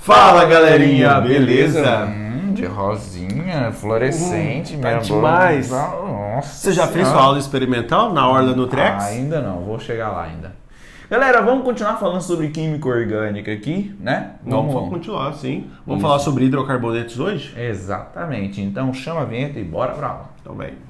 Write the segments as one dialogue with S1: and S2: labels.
S1: Fala galerinha, beleza?
S2: De rosinha, fluorescente,
S1: tá demais.
S2: Nossa,
S1: Você já fez sua aula experimental na Orla Nutrex?
S2: Ainda não, vou chegar lá ainda. Galera, vamos continuar falando sobre química orgânica aqui, né?
S1: Vamos continuar, sim. Vamos falar sobre hidrocarbonetos hoje?
S2: Exatamente, então chama a vinheta e bora pra aula.
S1: Então vem.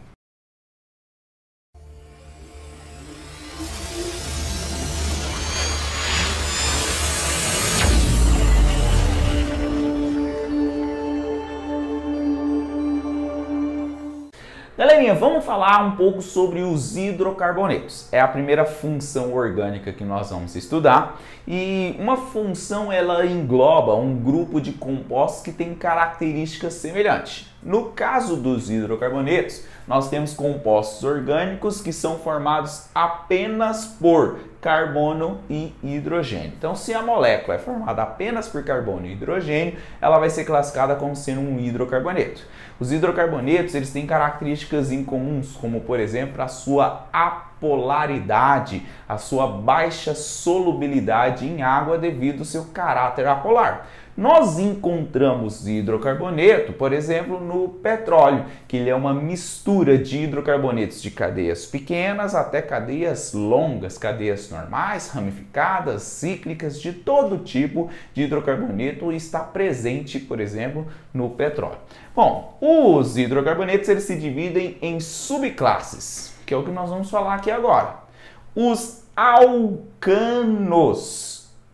S2: Galerinha, vamos falar um pouco sobre os hidrocarbonetos. É a primeira função orgânica que nós vamos estudar e uma função ela engloba um grupo de compostos que tem características semelhantes. No caso dos hidrocarbonetos, nós temos compostos orgânicos que são formados apenas por carbono e hidrogênio. Então, se a molécula é formada apenas por carbono e hidrogênio, ela vai ser classificada como sendo um hidrocarboneto. Os hidrocarbonetos eles têm características incomuns, como por exemplo a sua apolaridade, a sua baixa solubilidade em água devido ao seu caráter apolar. Nós encontramos hidrocarboneto, por exemplo, no petróleo, que ele é uma mistura de hidrocarbonetos de cadeias pequenas até cadeias longas, cadeias normais, ramificadas, cíclicas, de todo tipo de hidrocarboneto está presente, por exemplo, no petróleo. Bom, os hidrocarbonetos eles se dividem em subclasses, que é o que nós vamos falar aqui agora. Os alcanos.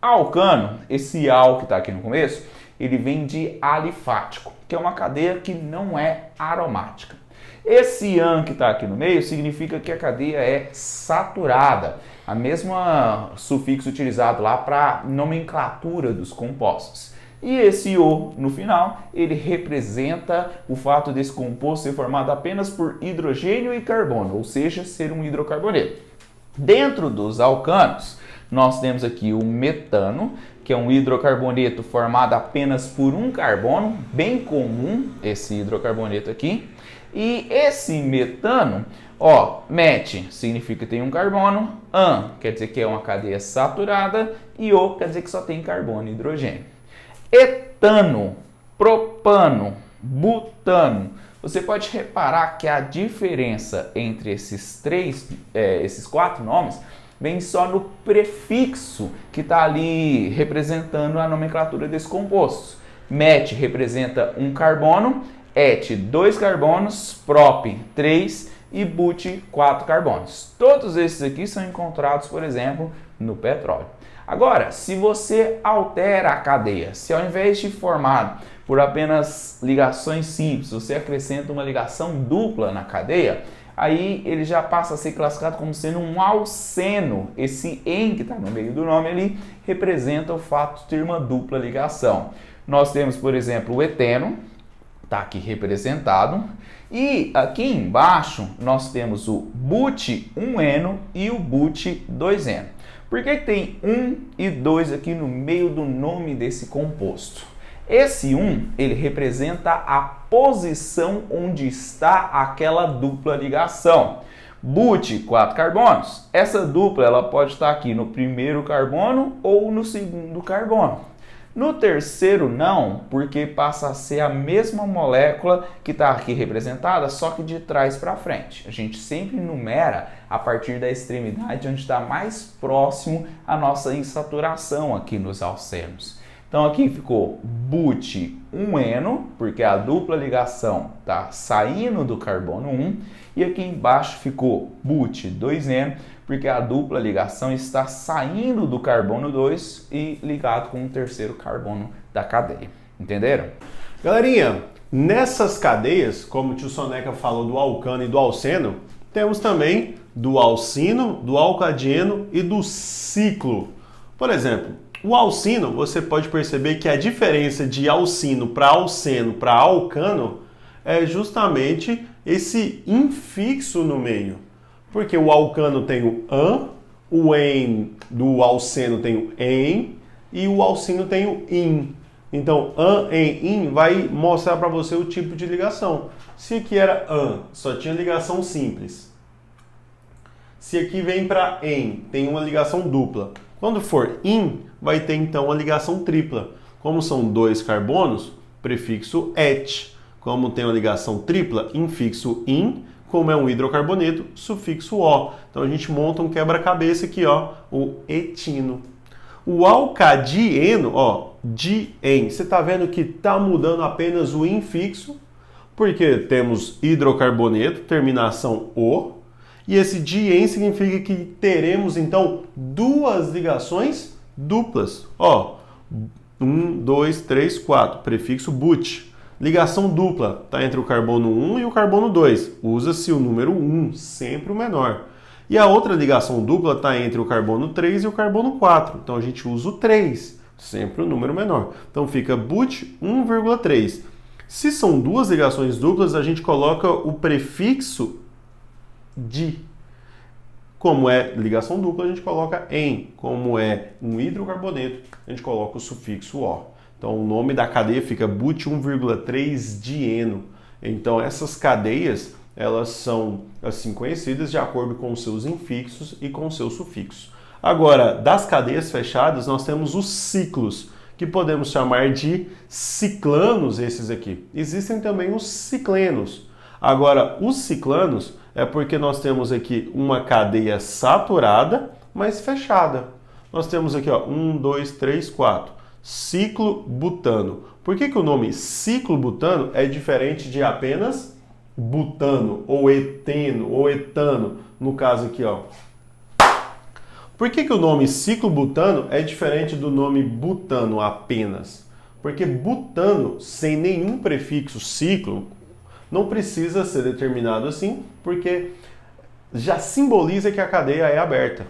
S2: Alcano, esse al que está aqui no começo, ele vem de alifático, que é uma cadeia que não é aromática. Esse an que está aqui no meio significa que a cadeia é saturada, a mesma sufixo utilizado lá para nomenclatura dos compostos. E esse O no final, ele representa o fato desse composto ser formado apenas por hidrogênio e carbono, ou seja, ser um hidrocarboneto. Dentro dos alcanos, nós temos aqui o metano, que é um hidrocarboneto formado apenas por um carbono, bem comum esse hidrocarboneto aqui. E esse metano, met significa que tem um carbono, an quer dizer que é uma cadeia saturada e O quer dizer que só tem carbono e hidrogênio. Etano, propano, butano. Você pode reparar que a diferença entre esses quatro nomes vem só no prefixo que está ali representando a nomenclatura desses compostos. Met representa um carbono, et 2 carbonos, prop 3 e but 4 carbonos. Todos esses aqui são encontrados, por exemplo, no petróleo. Agora, se você altera a cadeia, se ao invés de formar por apenas ligações simples, você acrescenta uma ligação dupla na cadeia, aí ele já passa a ser classificado como sendo um alceno. Esse "en" que está no meio do nome ali representa o fato de ter uma dupla ligação. Nós temos, por exemplo, o eteno, está aqui representado, e aqui embaixo nós temos o but-1-eno e o but-2-eno. Por que tem 1 e 2 aqui no meio do nome desse composto? Esse 1, ele representa a posição onde está aquela dupla ligação. But, 4 carbonos. Essa dupla ela pode estar aqui no primeiro carbono ou no segundo carbono. No terceiro não, porque passa a ser a mesma molécula que está aqui representada, só que de trás para frente. A gente sempre numera a partir da extremidade onde está mais próximo à nossa insaturação aqui nos alcenos. Então aqui ficou but-1-eno, porque a dupla ligação está saindo do carbono 1, e aqui embaixo ficou but-2-eno, porque a dupla ligação está saindo do carbono 2 e ligado com o terceiro carbono da cadeia. Entenderam?
S1: Galerinha, nessas cadeias, como o tio Soneca falou do alcano e do alceno, temos também do alcino, do alcadieno e do ciclo. Por exemplo, o alcino, você pode perceber que a diferença de alcino para alceno para alcano é justamente esse infixo no meio. Porque o alcano tem o an, o en do alceno tem o en e o alcino tem o in. Então, an, en, in vai mostrar para você o tipo de ligação. Se aqui era an, só tinha ligação simples. Se aqui vem para en, tem uma ligação dupla. Quando for in, vai ter então uma ligação tripla. Como são 2 carbonos, prefixo et. Como tem uma ligação tripla, infixo in. Como é um hidrocarboneto, sufixo o. Então a gente monta um quebra-cabeça aqui, ó, o etino. O alcadieno, ó, dien, você está vendo que está mudando apenas o infixo, porque temos hidrocarboneto, terminação o, e esse dien significa que teremos então 2 ligações duplas. Ó, 1, 2, 3, 4, prefixo but. Ligação dupla, está entre o carbono 1 e o carbono 2. Usa-se o número 1, sempre o menor. E a outra ligação dupla está entre o carbono 3 e o carbono 4. Então a gente usa o 3, sempre o número menor. Então fica but 1,3. Se são 2 ligações duplas, a gente coloca o prefixo di. Como é ligação dupla, a gente coloca em. Como é um hidrocarboneto, a gente coloca o sufixo o. Então o nome da cadeia fica but 1,3 dieno. Então essas cadeias, elas são assim conhecidas de acordo com os seus infixos e com os seus sufixos. Agora, das cadeias fechadas, nós temos os ciclos, que podemos chamar de ciclanos esses aqui. Existem também os ciclenos. Agora, os ciclanos é porque nós temos aqui uma cadeia saturada, mas fechada. Nós temos aqui, ó, 1, 2, 3, 4. Ciclo butano. Por que o nome ciclo butano é diferente de apenas butano, ou eteno, ou etano, no caso aqui, ó? Por que o nome ciclo butano é diferente do nome butano apenas? Porque butano, sem nenhum prefixo ciclo, não precisa ser determinado assim, porque já simboliza que a cadeia é aberta.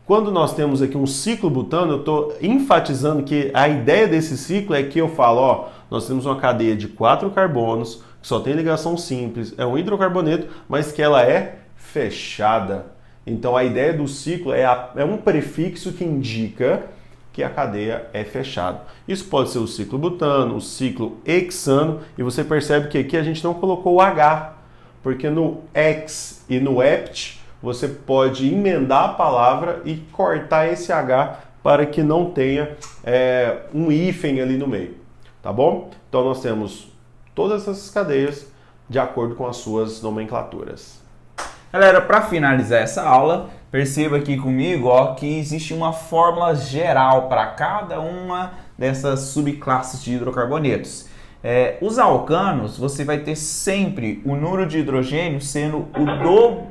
S1: Quando nós temos aqui um ciclo butano, eu estou enfatizando que a ideia desse ciclo é que eu falo, ó, nós temos uma cadeia de 4 carbonos, que só tem ligação simples, é um hidrocarboneto, mas que ela é fechada. Então a ideia do ciclo é um prefixo que indica que a cadeia é fechada. Isso pode ser o ciclo butano, o ciclo hexano, e você percebe que aqui a gente não colocou o H, porque no hex e no hept, você pode emendar a palavra e cortar esse H para que não tenha um hífen ali no meio, tá bom? Então nós temos todas essas cadeias de acordo com as suas nomenclaturas.
S2: Galera, para finalizar essa aula, perceba aqui comigo, ó, que existe uma fórmula geral para cada uma dessas subclasses de hidrocarbonetos. Os alcanos, você vai ter sempre o número de hidrogênio sendo o dobro.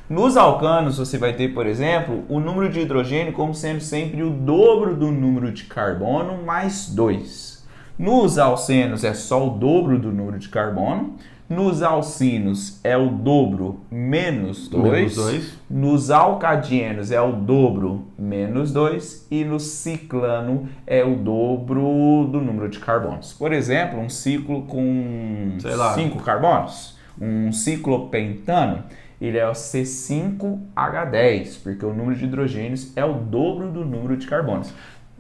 S2: Nos alcanos, você vai ter, por exemplo, o número de hidrogênio como sendo sempre o dobro do número de carbono mais 2. Nos alcenos é só o dobro do número de carbono. Nos alcinos é o dobro menos 2. Nos alcadienos é o dobro menos 2. E no ciclano é o dobro do número de carbonos. Por exemplo, um ciclo com 5 carbonos, um ciclopentano, ele é o C5H10, porque o número de hidrogênios é o dobro do número de carbonos.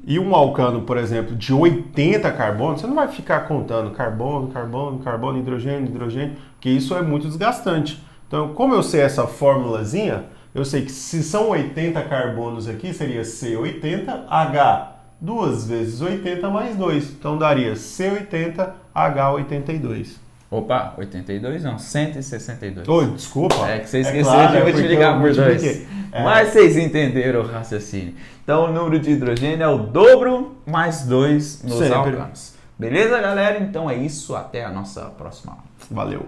S1: E um alcano, por exemplo, de 80 carbonos, você não vai ficar contando carbono, carbono, carbono, hidrogênio, hidrogênio, porque isso é muito desgastante. Então, como eu sei essa formulazinha, eu sei que se são 80 carbonos aqui, seria C80H, 2 vezes 80 mais 2. Então, daria C80H82.
S2: Opa, 82 não, 162.
S1: Oi, desculpa.
S2: É que você esqueceu de multiplicar por 2. Mas vocês entenderam o raciocínio. Então o número de hidrogênio é o dobro mais 2 nos alcanos. Beleza, galera? Então é isso. Até a nossa próxima aula.
S1: Valeu.